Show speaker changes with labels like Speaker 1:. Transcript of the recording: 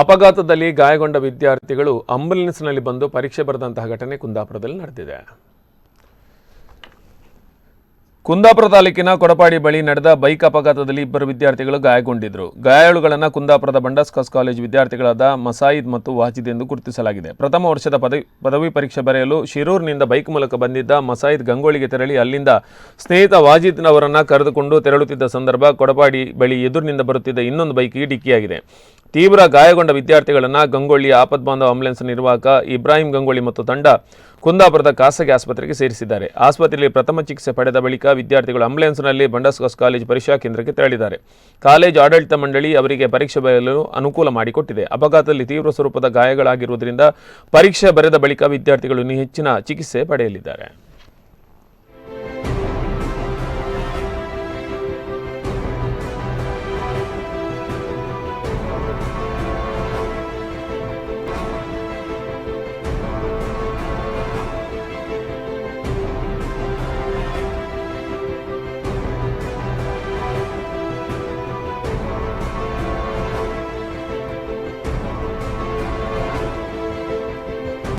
Speaker 1: ಅಪಘಾತದಲ್ಲಿ ಗಾಯಗೊಂಡ ವಿದ್ಯಾರ್ಥಿಗಳು ಆಂಬ್ಯುಲೆನ್ಸ್ನಲ್ಲಿ ಬಂದು ಪರೀಕ್ಷೆ ಬರೆದಂತಹ ಘಟನೆ ಕುಂದಾಪುರದಲ್ಲಿ ನಡೆದಿದೆ. ಕುಂದಾಪುರ ತಾಲೂಕಿನ ಕೊಡಪಾಡಿ ಬಳಿ ನಡೆದ ಬೈಕ್ ಅಪಘಾತದಲ್ಲಿ ಇಬ್ಬರು ವಿದ್ಯಾರ್ಥಿಗಳು ಗಾಯಗೊಂಡಿದ್ದರು. ಗಾಯಾಳುಗಳನ್ನು ಕುಂದಾಪುರದ ಬಂಡಸ್ಕಾಸ್ ಕಾಲೇಜು ವಿದ್ಯಾರ್ಥಿಗಳಾದ ಮಸಾಯಿದ್ ಮತ್ತು ವಾಜಿದ್ ಎಂದು ಗುರುತಿಸಲಾಗಿದೆ. ಪ್ರಥಮ ವರ್ಷದ ಪದವಿ ಪರೀಕ್ಷೆ ಬರೆಯಲು ಶಿರೂರಿನಿಂದ ಬೈಕ್ ಮೂಲಕ ಬಂದಿದ್ದ ಮಸಾಯಿದ್ ಗಂಗೋಳಿಗೆ ತೆರಳಿ ಅಲ್ಲಿಂದ ಸ್ನೇಹಿತ ವಾಜಿದ್ನವರನ್ನು ಕರೆದುಕೊಂಡು ತೆರಳುತ್ತಿದ್ದ ಸಂದರ್ಭ ಕೊಡಪಾಡಿ ಬಳಿ ಎದುರಿನಿಂದ ಬರುತ್ತಿದ್ದ ಇನ್ನೊಂದು ಬೈಕ್ಗೆ ಡಿಕ್ಕಿಯಾಗಿದೆ. ತೀವ್ರ ಗಾಯಗೊಂಡ ವಿದ್ಯಾರ್ಥಿಗಳನ್ನು ಗಂಗೊಳ್ಳಿಯ ಆಪದ್ಬಾಂಧವ ಆಂಬ್ಯುಲೆನ್ಸ್ ನಿರ್ವಾಹಕ ಇಬ್ರಾಹಿಂ ಗಂಗೊಳ್ಳಿ ಮತ್ತು ತಂಡ ಕುಂದಾಪುರದ ಖಾಸಗಿ ಆಸ್ಪತ್ರೆಗೆ ಸೇರಿಸಿದ್ದಾರೆ. ಆಸ್ಪತ್ರೆಯಲ್ಲಿ ಪ್ರಥಮ ಚಿಕಿತ್ಸೆ ಪಡೆದ ಬಳಿಕ ವಿದ್ಯಾರ್ಥಿಗಳು ಆಂಬ್ಯುಲೆನ್ಸ್ನಲ್ಲಿ ಬಂಡಸ್ಕಾಸ್ ಕಾಲೇಜು ಪರೀಕ್ಷಾ ಕೇಂದ್ರಕ್ಕೆ ತೆರಳಿದ್ದಾರೆ. ಕಾಲೇಜು ಆಡಳಿತ ಮಂಡಳಿ ಅವರಿಗೆ ಪರೀಕ್ಷೆ ಬರೆಯಲು ಅನುಕೂಲ ಮಾಡಿಕೊಟ್ಟಿದೆ. ಅಪಘಾತದಲ್ಲಿ ತೀವ್ರ ಸ್ವರೂಪದ ಗಾಯಗಳಾಗಿರುವುದರಿಂದ ಪರೀಕ್ಷೆ ಬರೆದ ಬಳಿಕ ವಿದ್ಯಾರ್ಥಿಗಳು ಇನ್ನೂ ಹೆಚ್ಚಿನ ಚಿಕಿತ್ಸೆ ಪಡೆಯಲಿದ್ದಾರೆ.